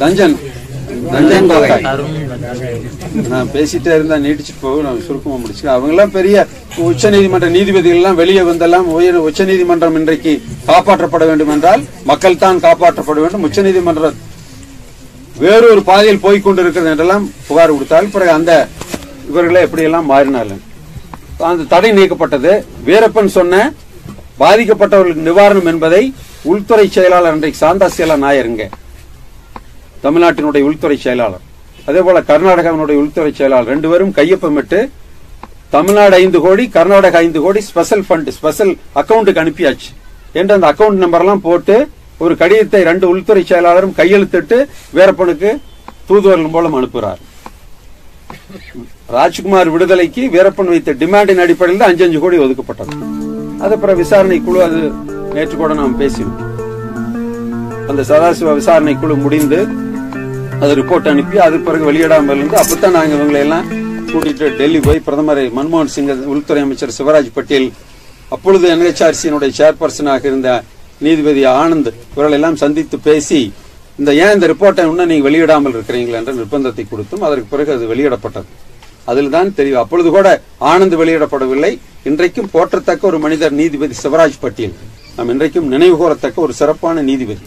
தஞ்சன் கோகாய், நான் பேசிட்டே இருந்தா நீட்டிச்சுட்டு போக நான் சுருக்கமா முடிச்சு. அவங்க எல்லாம் பெரிய உச்ச நீதிமன்ற நீதிபதிகள் எல்லாம் வெளியே வந்தெல்லாம் உச்ச நீதிமன்றம் இன்றைக்கு காப்பாற்றப்பட வேண்டும் என்றால் மக்கள் தான் காப்பாற்றப்பட வேண்டும், உச்ச நீதிமன்றம் வேறொரு பாதையில் போய்கொண்டிருக்கிறது என்றெல்லாம் புகார் கொடுத்தால் பிறகு அந்த இவர்களை எப்படியெல்லாம் மாறினார்கள். அந்த தடை நீக்கப்பட்டது. வீரப்பன் சொன்ன பாதிக்கப்பட்டவர்களுக்கு நிவாரணம் என்பதை உள்துறை செயலாளர் அன்றைக்கு சாந்தாசியலா நாயருங்க, தமிழ்நாட்டினுடைய உள்துறை செயலாளர், அதே போல கர்நாடகாவினுடைய உள்துறை செயலாளர் 2 பேரும் கையொப்பமிட்டு தமிழ்நாடு 5 கோடி, கர்நாடகா 5 கோடி ஸ்பெஷல் ஃபண்ட், ஸ்பெஷல் அக்கௌண்ட்டுக்கு அனுப்பியாச்சு என்று அந்த அக்கௌண்ட் நம்பர் எல்லாம் போட்டு ஒரு கடிதத்தை 2 உள்துறை செயலாளரும் கையெழுத்திட்டு வீரப்பனுக்கு தூதுவர்கள் மூலம் அனுப்புகிறார். ராஜ்குமார் விடுதலைக்கு வீரப்பன் வைத்த டிமாண்டின் அடிப்படையில் 5 கோடி ஒதுக்கப்பட்டது. அது பிற விசாரணை குழு, அது நேற்று கூட நாம் பேசினோம். அந்த சதாசிவ விசாரணை குழு முடிந்து அது ரிப்போர்ட் அனுப்பி அது பிறகு வெளியிடாமல் இருந்து அப்பதான் நாங்க இவங்களை எல்லாம் கூட்டிட்டு டெல்லி போய் பிரதமர் மன்மோகன் சிங், உள்துறை அமைச்சர் சிவராஜ் பட்டேல், அப்பொழுது NHRC சேர்பர்சனாக இருந்த நீதிபதி ஆனந்த் இவர்கள் எல்லாம் சந்தித்து பேசி ஏன் இந்த ரிப்போர்ட்டை இன்னும் நீங்க வெளியிடாமல் இருக்கிறீங்களா என்ற நிர்பந்தத்தை கொடுத்தும் அதற்கு பிறகு அது வெளியிடப்பட்டது. அதில் தான் தெரியும். அப்பொழுது கூட ஆனந்த் வெளியிடப்படவில்லை. இன்றைக்கும் போற்றத்தக்க ஒரு மனிதர் நீதிபதி சிவராஜ் பட்டேல், நாம் இன்றைக்கும் நினைவு கூறத்தக்க ஒரு சிறப்பான நீதிபதி.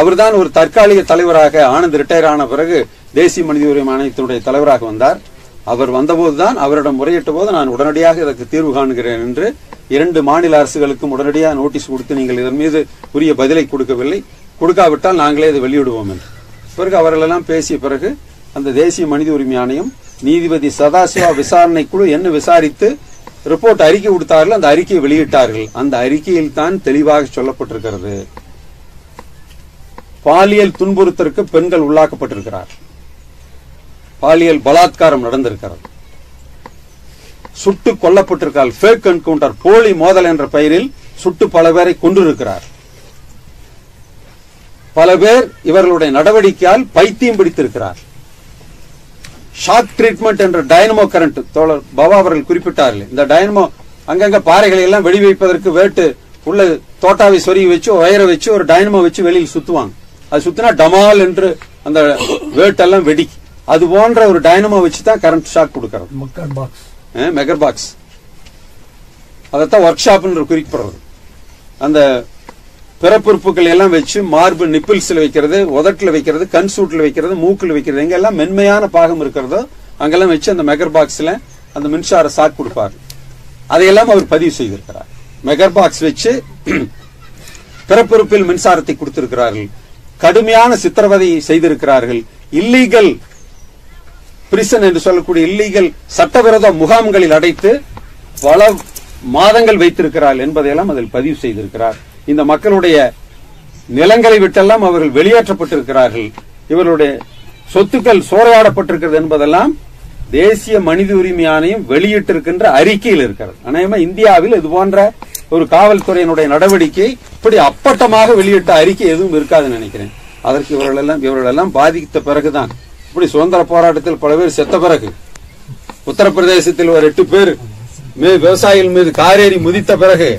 அவர்தான் ஒரு தற்காலிக தலைவராக ஆனந்த் ரிட்டையர் ஆன பிறகு தேசிய மனித உரிமை ஆணையத்தினுடைய தலைவராக வந்தார். அவர் வந்தபோதுதான் அவரிடம் முறையிட்ட போது நான் உடனடியாக இதற்கு தீர்வு காணுகிறேன் என்று 2 மாநில அரசுகளுக்கும் உடனடியாக நோட்டீஸ் கொடுத்து நீங்கள் இதன் மீது உரிய பதிலை கொடுக்கவில்லை, கொடுக்காவிட்டால் நாங்களே இதை வெளியிடுவோம் என்று. பிறகு அவர்கள் எல்லாம் பேசிய பிறகு அந்த தேசிய மனித உரிமை ஆணையம் நீதிபதி சதாசிவா விசாரணை குழு என்ன விசாரித்து ரிப்போர்ட் அறிக்கை கொடுத்தார்கள். அந்த அறிக்கையை வெளியிட்டார்கள். அந்த அறிக்கையில் தான் தெளிவாக சொல்லப்பட்டிருக்கிறது, பாலியல் துன்புறுத்தலுக்கு பெண்கள் உள்ளாக்கப்பட்டிருக்கிறார், பாலியல் பலாத்காரம் நடந்திருக்கிறது, சுட்டு கொல்லப்பட்டிருக்கிறார், ஃபேக் என்கவுண்டர் போலி மோதல் என்ற பெயரில் சுட்டு பல பேரை கொன்றிருக்கிறார். பல பேர் இவர்களுடைய நடவடிக்கையால் பைத்தியம் பிடித்திருக்கிறார். ஷாக் ட்ரீட்மெண்ட் என்ற டைனமோ கரண்ட் தோழர் பவா அவர்கள் குறிப்பிட்டார்கள். இந்த டைனமோ அங்கங்க பாறைகளை எல்லாம் வெடி வைப்பதற்கு வேட்டு உள்ள தோட்டாவை சொருகி வச்சு உயர வச்சு ஒரு டைனமோ வச்சு வெளியில் சுத்துவாங்க. அது சுத்தினா டமால் என்று அந்த வேட்டெல்லாம் வெடி. அது போன்ற ஒரு டைனமோ வச்சுதான் கரண்ட் ஷாக் கொடுக்கிறது. மெகர் பாக்ஸ் அதைத்தான் ஒர்க் ஷாப் என்று குறிப்பிடுறது. அந்த பிறப்புறுப்புகள் எல்லாம் வச்சு மார்பு நிப்பிள்ஸ்ல வைக்கிறது, உதட்டுல வைக்கிறது, கண் சூட்டுல வைக்கிறது, மூக்குல வைக்கிறது, எங்கெல்லாம் மென்மையான பாகம் இருக்கிறதோ அங்கெல்லாம் வச்சு அந்த மெகர் பாக்ஸ்ல அந்த மின்சார ஷாக் கொடுப்பார். அதையெல்லாம் அவர் பதிவு செய்திருக்கிறார். மெகர் பாக்ஸ் வச்சு பிறப்புறுப்பில் மின்சாரத்தை கொடுத்திருக்கிறார்கள். கடுமையான சித்திரவதை செய்திருக்கிறார்கள். இல்லீகல் பிரிசன் என்று சொல்லக்கூடிய இல்லீகல் சட்டவிரோத முகாம்களில் அடைத்து பல மாதங்கள் வைத்திருக்கிறார்கள் என்பதையெல்லாம் அதில் பதிவு செய்திருக்கிறார். இந்த மக்களுடைய நிலங்களை விட்டெல்லாம் அவர்கள் வெளியேற்றப்பட்டிருக்கிறார்கள். இவர்களுடைய சொத்துக்கள் சூறையாடப்பட்டிருக்கிறது என்பதெல்லாம் தேசிய மனித உரிமை ஆணையம் வெளியிட்டிருக்கின்ற அறிக்கையில் இருக்கிறது. அநேகமா இந்தியாவில் இது போன்ற ஒரு காவல்துறையினுடைய நடவடிக்கை இப்படி அப்பட்டமாக வெளியிட்ட அறிக்கை எதுவும் இருக்காதுன்னு நினைக்கிறேன். அதற்கு இவர்கள் எல்லாம் பாதித்த பிறகுதான், இப்படி சுதந்திர போராட்டத்தில் பல பேர் செத்த பிறகு, உத்தரப்பிரதேசத்தில் ஒரு 8 பேர் விவசாயிகள் மீது காரேறி முதித்த பிறகு,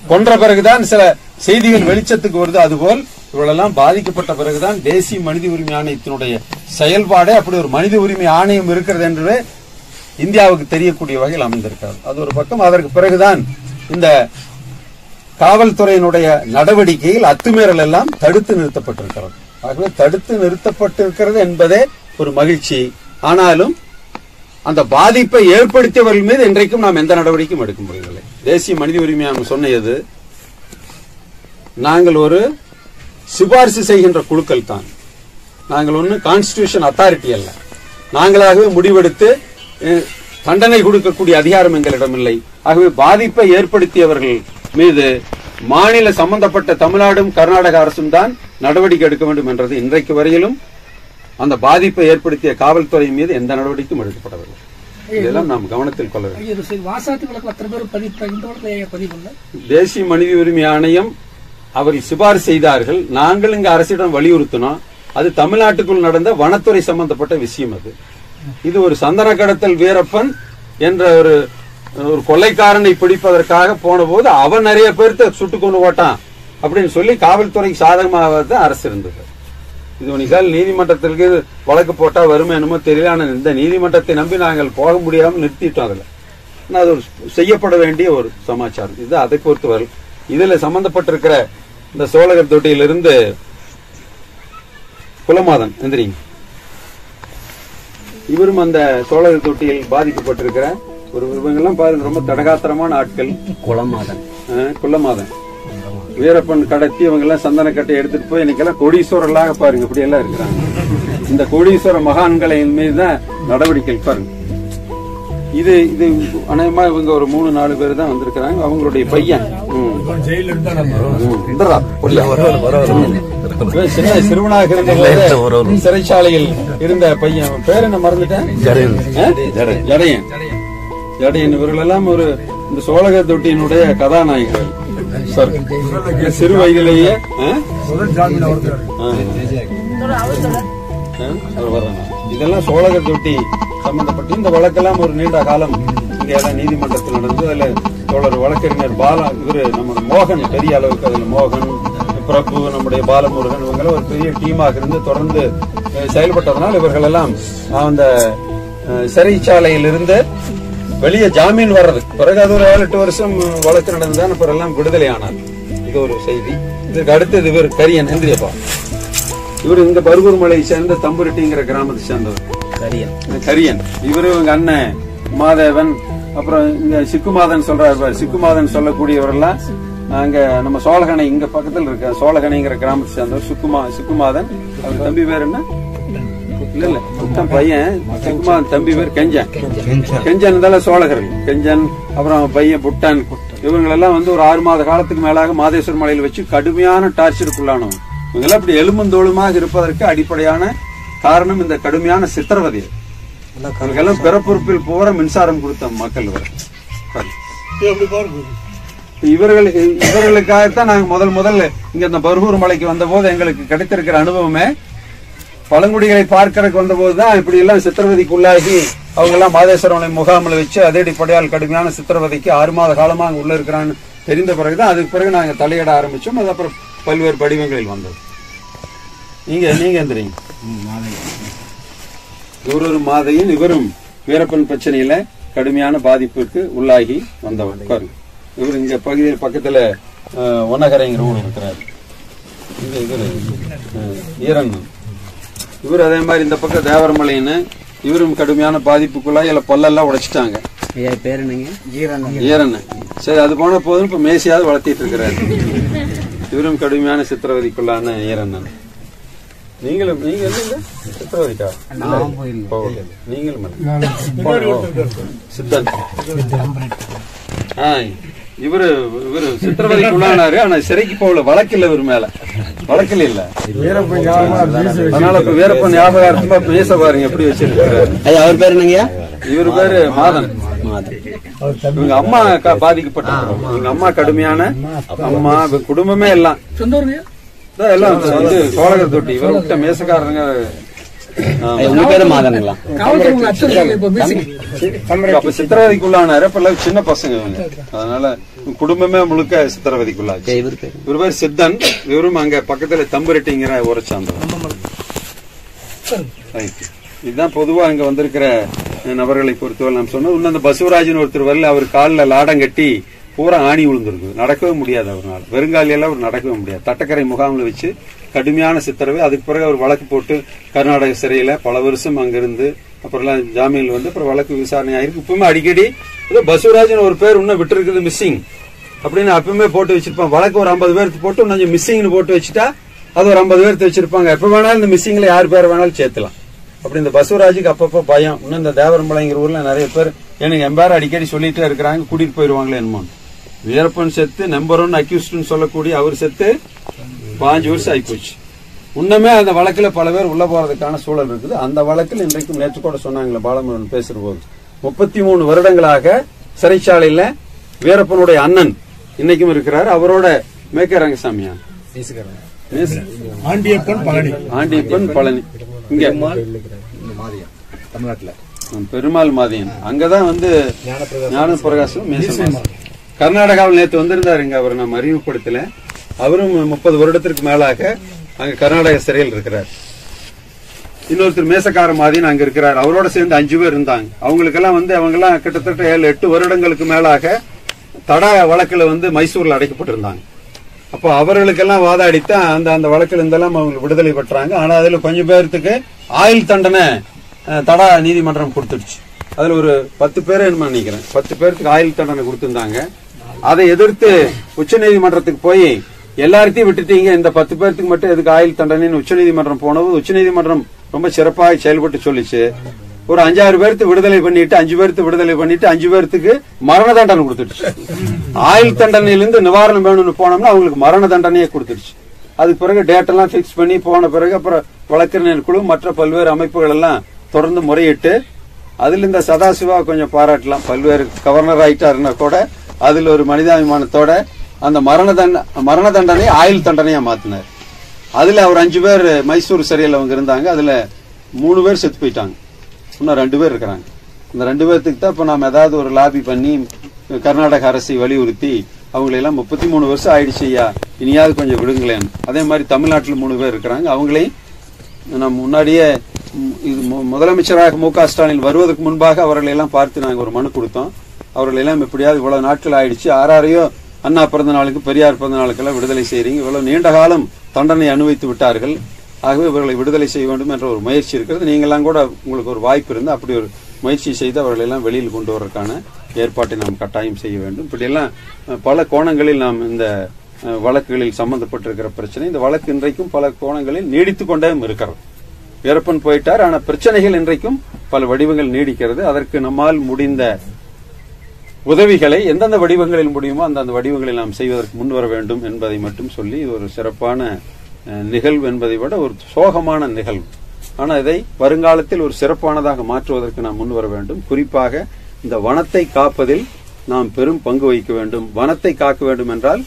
கொன்ற பிறகுதான் சில செய்திகள் வெளிச்சத்துக்கு வருது. அதுபோல் இவளெல்லாம் பாதிக்கப்பட்ட பிறகுதான் தேசிய மனித உரிமை ஆணையத்தினுடைய செயல்பாடு, அப்படி ஒரு மனித உரிமை ஆணையம் இருக்கிறது என்று இந்தியாவுக்கு தெரியக்கூடிய வகையில் அமைந்திருக்கிறது. அது ஒரு பக்கம். அதற்கு பிறகுதான் இந்த காவல்துறையினுடைய நடவடிக்கையில் அத்துமீறல் எல்லாம் தடுத்து நிறுத்தப்பட்டிருக்கிறது. ஆகவே தடுத்து நிறுத்தப்பட்டிருக்கிறது என்பதே ஒரு மகிழ்ச்சி. ஆனாலும் அந்த பாதிப்பை ஏற்படுத்தியவர்கள் மீது இன்றைக்கும் நாம் எந்த நடவடிக்கையும் எடுக்க முடியவில்லை. தேசிய மனித உரிமை ஆணையம் சொன்னது, நாங்கள் ஒரு சிபாரிசு செய்கின்ற குழுக்கள் தான், நாங்கள் ஒன்னும் கான்ஸ்டிடியூஷன் அத்தாரிட்டி அல்ல, நாங்களாகவே முடிவெடுத்து தண்டனை கொடுக்கக்கூடிய அதிகாரம் எங்களிடம் இல்லை. ஆகவே பாதிப்பை ஏற்படுத்தியவர்கள் மீது மாநில சம்பந்தப்பட்ட தமிழ்நாடும் கர்நாடக அரசும் தான் நடவடிக்கை எடுக்க வேண்டும் என்றது. இன்றைக்கு வரையிலும் அந்த பாதிப்பை ஏற்படுத்திய காவல்துறை மீது எந்த நடவடிக்கையும் எடுக்கப்படவில்லை. இதெல்லாம் நாம் கவனத்தில் கொள்ள வேண்டும். தேசிய மனித உரிமை ஆணையம் அவர்கள் சிபாரிசு செய்தார்கள். நாங்கள் இங்கு அரசிடம் வலியுறுத்தினோம். அது தமிழ்நாட்டுக்குள் நடந்த வனத்துறை சம்பந்தப்பட்ட விஷயம். இது ஒரு சந்தன கடத்தல் வீரப்பன் என்ற ஒரு கொள்ளைக்காரனை பிடிப்பதற்காக போன போது அவன் நிறைய பேர்த்த சுட்டு கொண்டு போட்டான் அப்படின்னு சொல்லி காவல்துறைக்கு சாதகமாக தான் அரசு இருந்தது. இது நிகழ் நீதிமன்றத்திற்கு வழக்கு போட்டா வருமே என்னமோ தெரியல. ஆனால் இந்த நீதிமன்றத்தை நம்பி நாங்கள் போக முடியாமல் நிறுத்திட்டோம். அதுல அது ஒரு செய்யப்பட வேண்டிய ஒரு சமாச்சாரம். இது அதை பொறுத்தவரை இதுல சம்பந்தப்பட்டிருக்கிற இந்த சோழகர் தொட்டியிலிருந்து குலமாதன் எந்திரிங்க, இவரும் அந்த சோழகர் தொட்டியில் பாதிக்கப்பட்டிருக்கிற ஒரு இவங்கெல்லாம் பாருங்க, ரொம்ப தடகாத்திரமான ஆட்கள். குலமாதன் வீரப்பன் கடத்தி இவங்க எல்லாம் சந்தன கட்டை எடுத்துட்டு போய் இன்னைக்கெல்லாம் கோடீஸ்வரர்களாக பாருங்க இப்படி எல்லாம் இருக்கிறாங்க. இந்த கோடீஸ்வர மகான்களை மீதுதான் நடவடிக்கை பாருங்க. இது அநேகமா இவங்க ஒரு 3-4 பேர் தான் வந்திருக்கிறாங்க. அவங்களுடைய பையன் சின்ன சிறுவனாக இருந்த சிறைச்சாலையில் இருந்த பையன் பேர் என்ன மறந்துட்டேன், ஜடையன். இவர்கள் எல்லாம் ஒரு இந்த சோழகர் தொட்டியினுடைய கதாநாயகர்கள். சிறு வயதிலேயே இதெல்லாம் சோழகர் தொட்டி சம்பந்தப்பட்டு இந்த வழக்கெல்லாம் ஒரு நீண்ட காலம் இங்க நீதிமன்றத்தில் நடந்து அதுல தோழர் வழக்கறிஞர் பாலா, இவரு நம்ம மோகன், பெரிய அளவுக்கு அதுல மோகன், பிரபு, நம்முடைய பாலமுருகன் இவங்க ஒரு பெரிய டீமாக இருந்து தொடர்ந்து செயல்பட்டதனால் இவர்கள் எல்லாம் அந்த சிறைச்சாலையில் இருந்து வெளியே ஜாமீன் வர்றது பிறகு அது ஒரு 7-8 வருஷம் வழக்கு நடந்துதான் அப்புறம் எல்லாம் விடுதலை ஆனார். இது ஒரு செய்தி. இதுக்கு அடுத்தது இவர் கரியன் எந்திரியப்பா இவரு இங்க பர்கூர் மலையை சேர்ந்த தம்புரெட்டிங்கிற கிராமத்தை சேர்ந்தவர் கரியன். இவரு இவங்க அண்ணன் மாதேவன், அப்புறம் இங்க சிக்குமாதன் சொல்றாரு. சிக்குமாதன் சொல்லக்கூடியவரெல்லாம் அங்க நம்ம சோழகனை இங்க பக்கத்துல இருக்க சோழகனைங்கிற கிராமத்தை சேர்ந்தவர் சிக்குமாதன். அவர் தம்பி பேர் என்ன? இல்ல புத்தன் பையன் சிக்குமாதன், தம்பி பேர் கெஞ்சன். கெஞ்சன் சோழகர்கள். கெஞ்சன் அப்புறம் பையன் புட்டன், இவங்களெல்லாம் வந்து ஒரு 6 மாத காலத்துக்கு மேலாக மாதேஸ்வர மலையில் வச்சு கடுமையான டார்ச்சருக்குள்ளானவங்க. இவங்கெல்லாம் இப்படி எலும்புந்தோளுமாக இருப்பதற்கு அடிப்படையான காரணம் இந்த கடுமையான சித்திரவதை. இவர்களெல்லாம் பிறப்புறுப்பில் போற மின்சாரம் கொடுத்த மக்கள். இவர்களுக்காகத்தான் நாங்க முதல்ல இங்க இந்த பர்கூர் மலைக்கு வந்த போது எங்களுக்கு கிடைத்திருக்கிற அனுபவமே, பழங்குடிகளை பார்க்கறதுக்கு வந்த போதுதான் இப்படி எல்லாம் சித்திரவதைக்குள்ளாகி அவங்க எல்லாம் மாதேஸ்வர மலை முகாமில் வச்சு அதே அடிப்படையால் கடுமையான சித்திரவதைக்கு 6 மாத காலமா அங்க உள்ள இருக்கிறான்னு தெரிந்த பிறகுதான் அதுக்கு பிறகு நாங்க தலையிட ஆரம்பிச்சோம். அது அப்புறம் பல்வேறு படிவங்களில் வந்தது. நீங்க எந்திரீங்க. ஒரு மாதையின் இவரும் வீரப்பன் பிரச்சனையில கடுமையான பாதிப்புக்கு உள்ளாகி வந்தவர். இவர் இங்க பகுதியில் பக்கத்துல ஒன்னகரைங்கிற ஊர் இருக்கிறார். ஈரன் இவர் அதே மாதிரி இந்த பக்கம் தேவரமலைன்னு இவரும் கடுமையான பாதிப்புக்குள்ளாய் இல்ல பல்லெல்லாம் உடைச்சிட்டாங்க. ஈரன் சரி, அது போன போதும் இப்ப மேசியாவது வளர்த்திட்டு இருக்கிறாரு. இவரும் கடுமையான சித்திரவதைக்குள்ளான ஈரண்ணன். நீங்களும் சித்திரவதைக்கா? நீங்களும் சித்தன். இவரு சித்திரவதைக்குள்ளானாரு. ஆனா சிறைக்கு போகல, வழக்கில்ல. இவர் மேல வழக்கில் இல்ல. அதனால இப்ப வீரப்பன் ஞாபகார்த்தமா பேச பாருங்க எப்படி வச்சிருக்காரு. அவர் பேரு என்னங்க? இவரு பேரு மாதன். இவங்க அம்மா பாதிக்கப்பட்டிருக்காங்க. இவங்க அம்மா கடுமையான அம்மா, குடும்பமே எல்லாம் வந்து சோழகர் தொட்டி. இவர் விட்ட மேசக்காரங்க. அப்ப சித்திரவதைக்குள்ளானாரு. அப்ப சின்ன பசங்க இவங்க, அதனால குடும்பமே முழுக்க சித்திரவதைக்குள்ளாச்சு. இவர் பேர் சித்தன். இவரும் அங்க பக்கத்துல தம்புரெட்டிங்கிற ஊரை சார்ந்தவர். இதுதான் பொதுவா அங்க வந்திருக்கிற நபர்களை பொறுத்தவரை நாம் சொன்னோம். இன்னும் அந்த பசுவராஜன் ஒருத்தர் வரல, அவர் காலில் லாடம் கட்டி பூரா ஆணி விழுந்திருக்கு. நடக்கவே முடியாது அவரால். வெறுங்காலியெல்லாம் அவர் நடக்கவே முடியாது. தட்டக்கரை முகாமில் வச்சு கடுமையான சித்திரவை. அதுக்கு பிறகு அவர் வழக்கு போட்டு கர்நாடக சிறையில பல வருஷம் அங்கிருந்து அப்புறம் ஜாமீன்ல வந்து அப்புறம் வழக்கு விசாரணை ஆயிருக்கு. இப்பவுமே அடிக்கடி பசுவராஜன் ஒரு பேர் இன்னும் விட்டு இருக்குது மிஸ்ஸிங் அப்படின்னு அப்பவுமே போட்டு வச்சிருப்பாங்க. வழக்கு ஒரு 50 பேருக்கு போட்டு கொஞ்சம் மிஸ்ஸிங்னு போட்டு வச்சுட்டா அது ஒரு 50 பேருக்கு வச்சிருப்பாங்க. எப்ப வேணாலும் இந்த மிஸ்ஸிங்ல யார் பேர் வேணாலும் சேர்த்துலாம். அப்படி இந்த பசுவராஜுக்கு அப்பப்போ பயம். இன்னும் இந்த தேவரம்பளைங்கிற ஊர்ல நிறைய பேர் எனக்கு எம்பார் அடிக்கடி சொல்லிட்டே இருக்கிறாங்க, கூட்டிட்டு போயிருவாங்களே என்னமோ. வீரப்பன் செத்து நம்பர் 1 அக்யூஸ்ட்னு சொல்லக்கூடிய அவர் செத்து 5 வருஷம் ஆயிப்போச்சு. இன்னுமே அந்த வழக்குல பல பேர் உள்ள போறதுக்கான சூழல் இருக்குது. அந்த வழக்கில் இன்றைக்கும் நேற்று கூட சொன்னாங்களே பாலமுருகன் பேசுற போது 33 வருடங்களாக சிறைச்சாலையில வீரப்பனுடைய அண்ணன் இன்னைக்கும் இருக்கிறார். அவரோட மேக்க ரங்கசாமியா ஆண்டியப்பன் பழனி இங்க தமிழ்நாட்டுல பெருமாள் மாதியன் அங்கதான் வந்து ஞான பிரகாசம் கர்நாடகாவில் நேற்று வந்திருந்தாரு. இங்க அவர் நம்ம அறிமுகப்படுத்தல. அவரும் 30 வருடத்திற்கு மேலாக அங்க கர்நாடக சிறையில் இருக்கிறார். இன்னொருத்தர் மேசக்கார மாதின்னு அங்க இருக்கிறார். அவரோட சேர்ந்து 5 பேர் இருந்தாங்க. அவங்களுக்கெல்லாம் வந்து அவங்க எல்லாம் கிட்டத்தட்ட 7-8 வருடங்களுக்கு மேலாக தடா வழக்குல வந்து மைசூர்ல அடைக்கப்பட்டிருந்தாங்க. அப்போ அவர்களுக்கெல்லாம் வாதாடித்தான் அந்த வழக்கில் இருந்தெல்லாம் அவங்க விடுதலை பெற்றாங்க. ஆனா அதுல கொஞ்சம் பேர்த்துக்கு ஆயுள் தண்டனை தடா நீதிமன்றம் கொடுத்துடுச்சு. அதுல ஒரு 10 பேர் என்ன நினைக்கிறேன் 10 பேருக்கு ஆயுள் தண்டனை கொடுத்திருந்தாங்க. அதை எதிர்த்து உச்ச நீதிமன்றத்துக்கு போய் எல்லாத்தையும் விட்டுட்டீங்க, இந்த 10 பேருக்கு மட்டும் எதுக்கு ஆயுள் தண்டனைன்னு உச்சநீதிமன்றம் போனது. உச்சநீதிமன்றம் ரொம்ப சிறப்பாக செயல்பட்டு சொல்லிச்சு. ஒரு 5-6 பேருக்கு விடுதலை பண்ணிட்டு 5 பேருக்கு விடுதலை பண்ணிட்டு 5 பேருக்கு மரண தண்டனை கொடுத்துடுச்சு. ஆயுள் தண்டனையிலிருந்து நிவாரணம் வேணும்னு போனோம்னா அவங்களுக்கு மரண தண்டனையே கொடுத்துடுச்சு. அதுக்கு பிறகு டேட் எல்லாம் பிக்ஸ் பண்ணி போன பிறகு அப்புறம் வழக்கறிஞர் குழு மற்ற பல்வேறு அமைப்புகள் எல்லாம் தொடர்ந்து முறையிட்டு அதுல இந்த சதாசிவா கொஞ்சம் பாராட்டலாம். பல்வேறு கவர்னர் ஆயிட்டாருன்னா கூட அதுல ஒரு மனிதாபிமானத்தோட அந்த மரண தண்டனை ஆயுள் தண்டனையா மாத்தினார். அதுல அவர் 5 பேர் மைசூர் சிறையில் அவங்க இருந்தாங்க. அதுல 3 பேர் செத்து போயிட்டாங்க. இன்னும் 2 பேர் இருக்கிறாங்க. இந்த 2 பேர்த்துக்கு தான் இப்ப நாம ஏதாவது ஒரு லாபி பண்ணி கர்நாடக அரசை வலியுறுத்தி அவங்களெல்லாம் 33 வருஷம் ஆயிடுச்சு ஐயா, இனியாவது கொஞ்சம் விடுங்களேன். அதே மாதிரி தமிழ்நாட்டில் 3 பேர் இருக்கிறாங்க. அவங்களையும் நம்ம முன்னாடியே முதலமைச்சராக மு.க. ஸ்டாலின் வருவதற்கு முன்பாக அவர்களை எல்லாம் பார்த்து நாங்கள் ஒரு மனு கொடுத்தோம். அவர்கள் எல்லாம் எப்படியாவது இவ்வளவு நாட்கள் ஆயிடுச்சு, ஆறாரையோ அண்ணா பிறந்த நாளுக்கு பெரியார் பிறந்த நாளுக்கெல்லாம் விடுதலை செய்றீங்க, இவ்வளவு நீண்ட காலம் தண்டனை அனுபவித்து விட்டார்கள், ஆகவே இவர்களை விடுதலை செய்ய வேண்டும் என்ற ஒரு முயற்சி இருக்கிறது. நீங்களாம் கூட உங்களுக்கு ஒரு வாய்ப்பு இருந்து அப்படி ஒரு முயற்சி செய்து அவர்களை எல்லாம் வெளியில் கொண்டு வருவதற்கான ஏற்பாட்டை நாம் கட்டாயம் செய்ய வேண்டும். இப்படியெல்லாம் பல கோணங்களில் நாம் இந்த வழக்குகளில் சம்பந்தப்பட்டிருக்கிற பிரச்சனை, இந்த வழக்கு இன்றைக்கும் பல கோணங்களில் நீடித்துக் கொண்டே இருக்கிறது. வீரப்பன் போயிட்டார், ஆனா பிரச்சனைகள் இன்றைக்கும் பல வடிவங்கள் நீடிக்கிறது. அதற்கு நம்மால் முடிந்த உதவிகளை எந்தெந்த வடிவங்களில் முடியுமோ அந்தந்த வடிவங்களில் நாம் செய்வதற்கு முன் வர வேண்டும் என்பதை மட்டும் சொல்லி, இது ஒரு சிறப்பான நிகழ்வு என்பதை விட ஒரு சோகமான நிகழ்வு. ஆனா இதை வருங்காலத்தில் ஒரு சிறப்பானதாக மாற்றுவதற்கு நாம் முன் வர வேண்டும். குறிப்பாக இந்த வனத்தை காப்பதில் நாம் பெரும் பங்கு வகிக்க வேண்டும். வனத்தை காக்க வேண்டும் என்றால்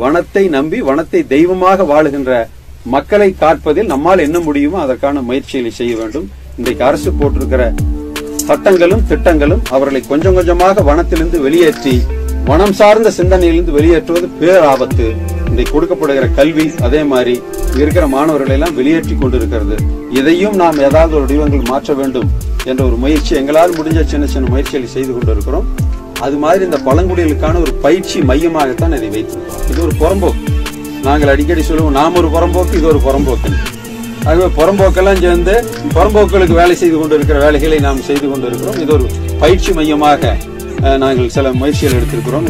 வனத்தை நம்பி வனத்தை தெய்வமாக வாழுகின்ற மக்களை காப்பதில் நம்மால் என்ன முடியுமோ அதற்கான முயற்சிகளை செய்ய வேண்டும். இன்றைக்கு அரசு போட்டிருக்கிற சட்டங்களும் திட்டங்களும் அவர்களை கொஞ்சம் கொஞ்சமாக வனத்திலிருந்து வெளியேற்றி வனம் சார்ந்த சிந்தனையிலிருந்து வெளியேற்றுவது பேராபத்து. இன்றைக்கு கொடுக்கப்படுகிற கல்வி அதே மாதிரி இருக்கிற மாணவர்களை எல்லாம் வெளியேற்றி கொண்டிருக்கிறது. இதையும் நாம் ஏதாவது ஒரு வடிவங்கள் மாற்ற வேண்டும் என்ற ஒரு முயற்சி எங்களால் முடிஞ்ச சின்ன சின்ன முயற்சிகளை செய்து கொண்டிருக்கிறோம். அது மாதிரி இந்த பழங்குடிகளுக்கான ஒரு பயிற்சி மையமாகத்தான் இதை வைத்திருக்கிறோம். இது ஒரு புறம்போக்கு. நாங்கள் அடிக்கடி சொல்லுவோம், நாம் ஒரு புறம்போக்கு, இது ஒரு புறம்போக்கு. ஆகவே புறம்போக்கெல்லாம் சேர்ந்து புறம்போக்களுக்கு வேலை செய்து கொண்டிருக்கிற வேலைகளை நாம் செய்து கொண்டிருக்கிறோம். இது ஒரு பயிற்சி மையமாக நாங்கள் சில முயற்சிகள் எடுத்திருக்கிறோம்.